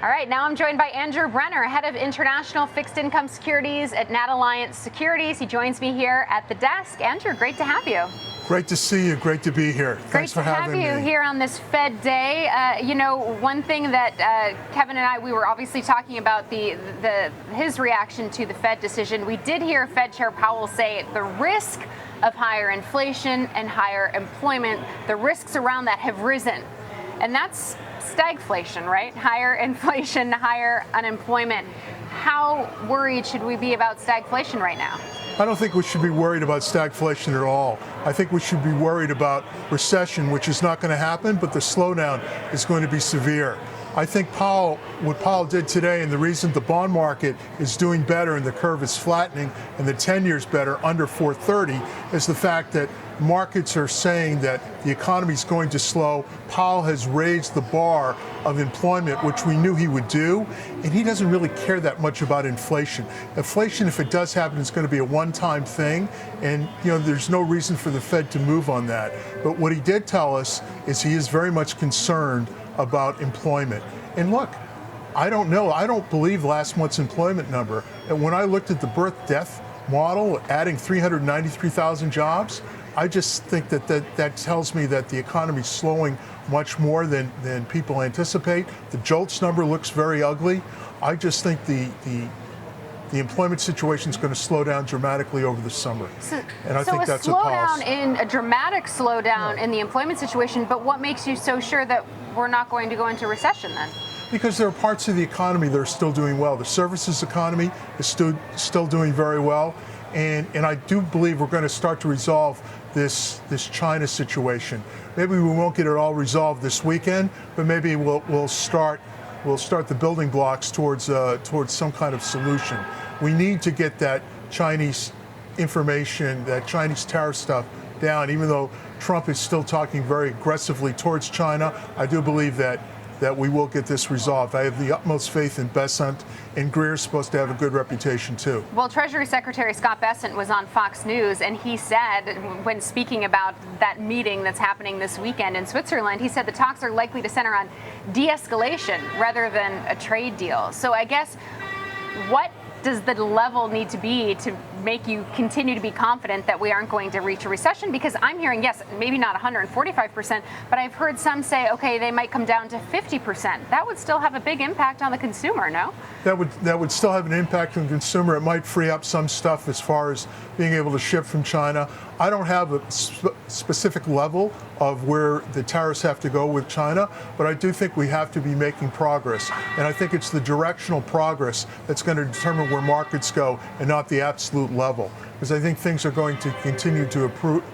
All right, now I'm joined by Andrew Brenner, head of international fixed income securities at NatAlliance Securities. He joins me here at the desk. Andrew, great to have you. Great to see you. Great to be here. Thanks for having me. Great to have you here on this Fed day. One thing that Kevin and I, we were obviously talking about his reaction to the Fed decision. We did hear Fed Chair Powell say the risk of higher inflation and higher employment, the risks around that have risen. And that's stagflation, right? Higher inflation, higher unemployment. How worried should we be about stagflation right now? I don't think we should be worried about stagflation at all. I think we should be worried about recession, which is not going to happen, but the slowdown is going to be severe. I think what Powell did today, and the reason the bond market is doing better and the curve is flattening and the 10-year is better under 430, is the fact that markets are saying that the economy is going to slow. Powell has raised the bar of employment, which we knew he would do, and he doesn't really care that much about inflation. Inflation, if it does happen, is going to be a one-time thing, and there's no reason for the Fed to move on that. But what he did tell us is he is very much concerned about employment. And look, I don't know. I don't believe last month's employment number. And when I looked at the birth-death model, adding 393,000 jobs, I just think that tells me that the economy is slowing much more than people anticipate. The JOLTS number looks very ugly. I just think the employment situation is going to slow down dramatically over the summer. And I think that's a pause. A dramatic slowdown in the employment situation, but what makes you so sure that we're not going to go into recession then? Because there are parts of the economy that are still doing well. The services economy is still doing very well. And I do believe we're going to start to resolve this China situation. Maybe we won't get it all resolved this weekend, but maybe we'll start the building blocks towards some kind of solution. We need to get that Chinese information, that Chinese tariff stuff down. Even though Trump is still talking very aggressively towards China, I do believe that we will get this resolved. I have the utmost faith in Bessent, and Greer's supposed to have a good reputation too. Well, Treasury Secretary Scott Bessent was on Fox News, and he said, when speaking about that meeting that's happening this weekend in Switzerland, he said the talks are likely to center on de-escalation rather than a trade deal. So I guess, what does the level need to be to make you continue to be confident that we aren't going to reach a recession? Because I'm hearing, yes, maybe not 145%, but I've heard some say, okay, they might come down to 50%. That would still have a big impact on the consumer, no? That would still have an impact on the consumer. It might free up some stuff as far as being able to ship from China. I don't have a specific level of where the tariffs have to go with China, but I do think we have to be making progress. And I think it's the directional progress that's going to determine where markets go and not the absolute level. Because I think things are going to continue to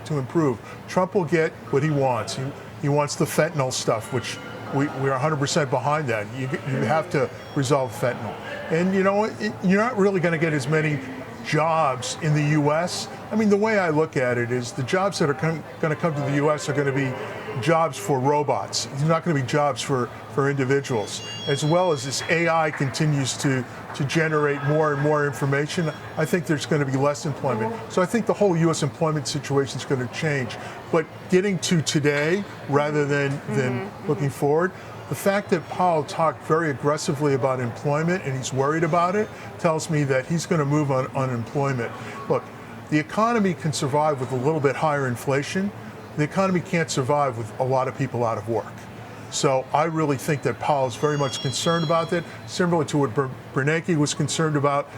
improve. Trump will get what he wants. He wants the fentanyl stuff, which we're 100% behind that. You have to resolve fentanyl. And you're not really going to get as many jobs in the U.S. I mean, the way I look at it is the jobs that are going to come to the U.S. are going to be jobs for robots. They're not going to be jobs for individuals. As well as this AI continues to generate more and more information, I think there's going to be less employment. So I think the whole U.S. employment situation is going to change. But getting to today rather than looking forward, the fact that Powell talked very aggressively about employment and he's worried about it tells me that he's going to move on unemployment. Look, the economy can survive with a little bit higher inflation. The economy can't survive with a lot of people out of work. So I really think that Powell is very much concerned about that, similar to what Bernanke was concerned about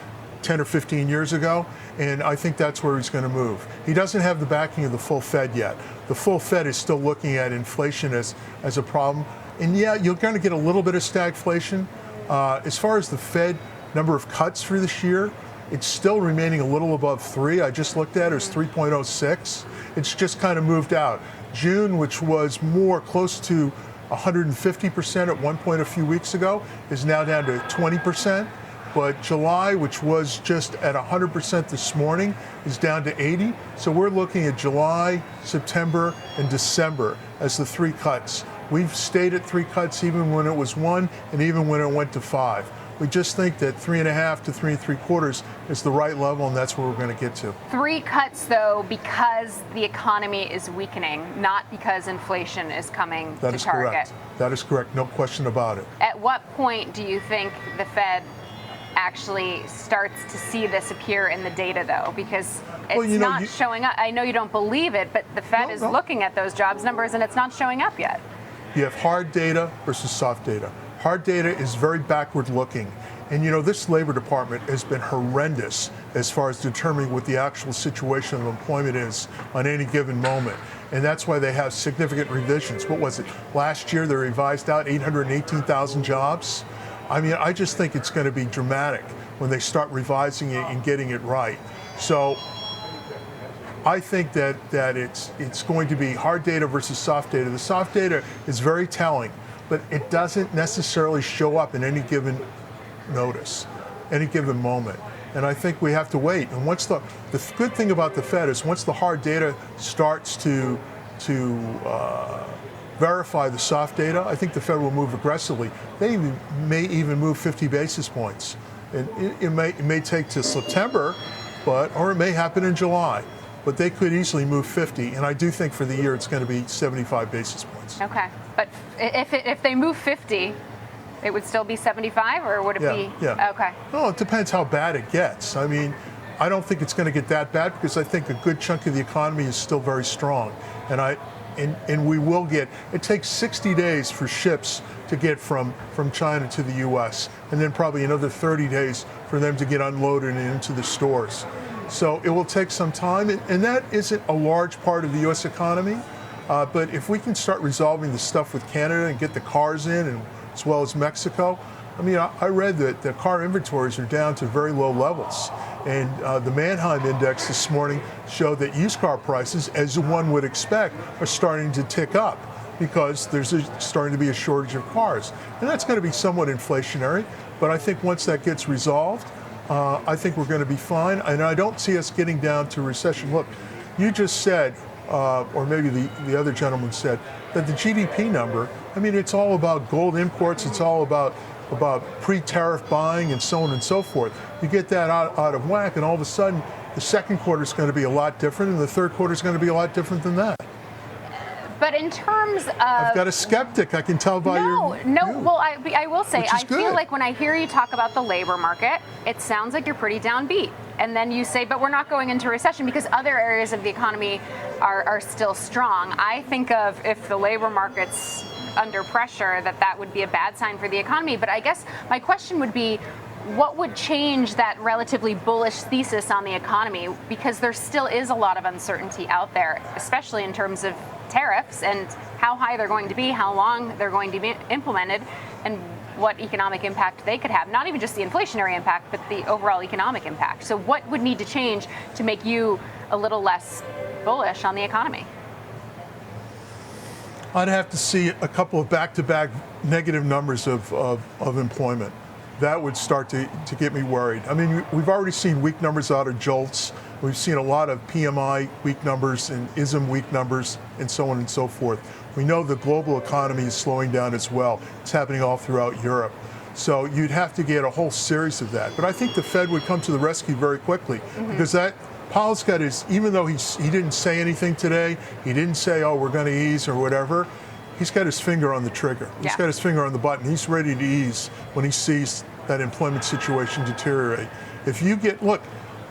10 or 15 years ago, and I think that's where he's going to move. He doesn't have the backing of the full Fed yet. The full Fed is still looking at inflation as a problem. And yeah, you're going to get a little bit of stagflation. As far as the Fed number of cuts for this year, it's still remaining a little above 3. I just looked at it, it's 3.06. It's just kind of moved out. June, which was more close to 150% at one point a few weeks ago, is now down to 20%. But July, which was just at 100% this morning, is down to 80. So we're looking at July, September, and December as the 3 cuts. We've stayed at 3 cuts even when it was 1 and even when it went to 5. We just think that 3.5 to 3.75 is the right level, and that's where we're going to get to. 3 cuts, though, because the economy is weakening, not because inflation is coming to target. Correct. That is correct. No question about it. At what point do you think the Fed actually starts to see this appear in the data, though? Because it's not showing up. I know you don't believe it, but the Fed is looking at those jobs numbers, and it's not showing up yet. You have hard data versus soft data. Hard data is very backward looking. And this Labor Department has been horrendous as far as determining what the actual situation of employment is on any given moment. And that's why they have significant revisions. What was it? Last year they revised out 818,000 jobs. I mean, I just think it's going to be dramatic when they start revising it and getting it right. So I think that it's going to be hard data versus soft data. The soft data is very telling, but it doesn't necessarily show up in any given notice, any given moment. And I think we have to wait. And once the good thing about the Fed is once the hard data starts to verify the soft data, I think the Fed will move aggressively. They may even move 50 basis points. And it may take to September, or it may happen in July. But they could easily move 50, and I do think for the year it's going to be 75 basis points. Okay, but if they move 50, it would still be 75, or would it be? Yeah. Okay. No, it depends how bad it gets. I mean, I don't think it's going to get that bad because I think a good chunk of the economy is still very strong, and we will get. It takes 60 days for ships to get from China to the U.S., and then probably another 30 days for them to get unloaded and into the stores. So it will take some time, and that isn't a large part of the U.S. economy. But if we can start resolving the stuff with Canada and get the cars in, and as well as Mexico, I mean, I read that the car inventories are down to very low levels. And the Manheim Index this morning showed that used car prices, as one would expect, are starting to tick up because there's starting to be a shortage of cars. And that's going to be somewhat inflationary. But I think once that gets resolved, I think we're going to be fine, and I don't see us getting down to recession. Look, you just said, or maybe the other gentleman said, that the GDP number, I mean, it's all about gold imports, it's all about pre-tariff buying and so on and so forth. You get that out of whack, and all of a sudden, the second quarter is going to be a lot different, and the third quarter is going to be a lot different than that. But in terms of... I've got a skeptic, I can tell by your view. Well, I will say, I good. feel like when I hear you talk about the labor market, it sounds like you're pretty downbeat. And then you say, but we're not going into recession because other areas of the economy are still strong. I think of if the labor market's under pressure, that would be a bad sign for the economy. But I guess my question would be, what would change that relatively bullish thesis on the economy? Because there still is a lot of uncertainty out there, especially in terms of tariffs and how high they're going to be, how long they're going to be implemented, and what economic impact they could have. Not even just the inflationary impact, but the overall economic impact. So what would need to change to make you a little less bullish on the economy? I'd have to see a couple of back-to-back negative numbers of employment. That would start to get me worried. I mean, we've already seen weak numbers out of JOLTS. We've seen a lot of PMI weak numbers and ISM weak numbers and so on and so forth. We know the global economy is slowing down as well. It's happening all throughout Europe. So you'd have to get a whole series of that. But I think the Fed would come to the rescue very quickly because Powell's got his, even though he didn't say anything today, he didn't say, oh, we're going to ease or whatever, he's got his finger on the trigger. He's got his finger on the button. He's ready to ease when he sees that employment situation deteriorate. If you get, look,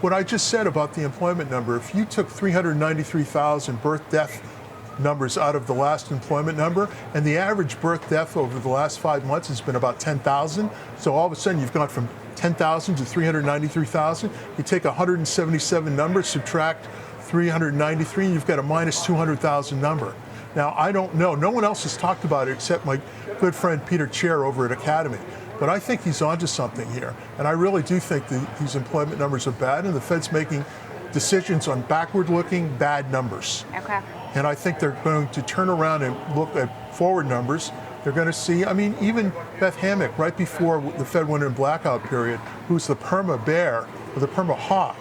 what I just said about the employment number, if you took 393,000 birth-death numbers out of the last employment number, and the average birth death over the last 5 months has been about 10,000, so all of a sudden you've gone from 10,000 to 393,000. You take 177 numbers, subtract 393, and you've got a minus 200,000 number. Now, I don't know. No one else has talked about it except my good friend Peter Chair over at Academy. But I think he's onto something here. And I really do think these employment numbers are bad, and the Fed's making decisions on backward-looking bad numbers. Okay. And I think they're going to turn around and look at forward numbers. They're going to see, I mean, even Beth Hammack, right before the Fed went in blackout period, who's the perma bear, or the perma hawk,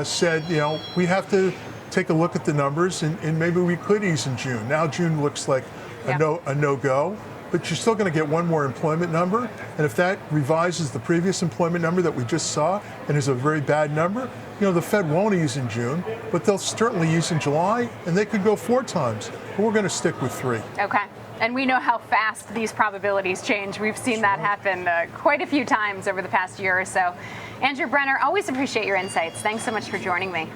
said, you know, we have to take a look at the numbers and maybe we could ease in June. Now June looks like a no-go. but you're still going to get one more employment number. And if that revises the previous employment number that we just saw and is a very bad number, the Fed won't ease in June, but they'll certainly ease in July, and they could go 4 times. But we're going to stick with 3. Okay. And we know how fast these probabilities change. We've seen that happen quite a few times over the past year or so. Andrew Brenner, always appreciate your insights. Thanks so much for joining me.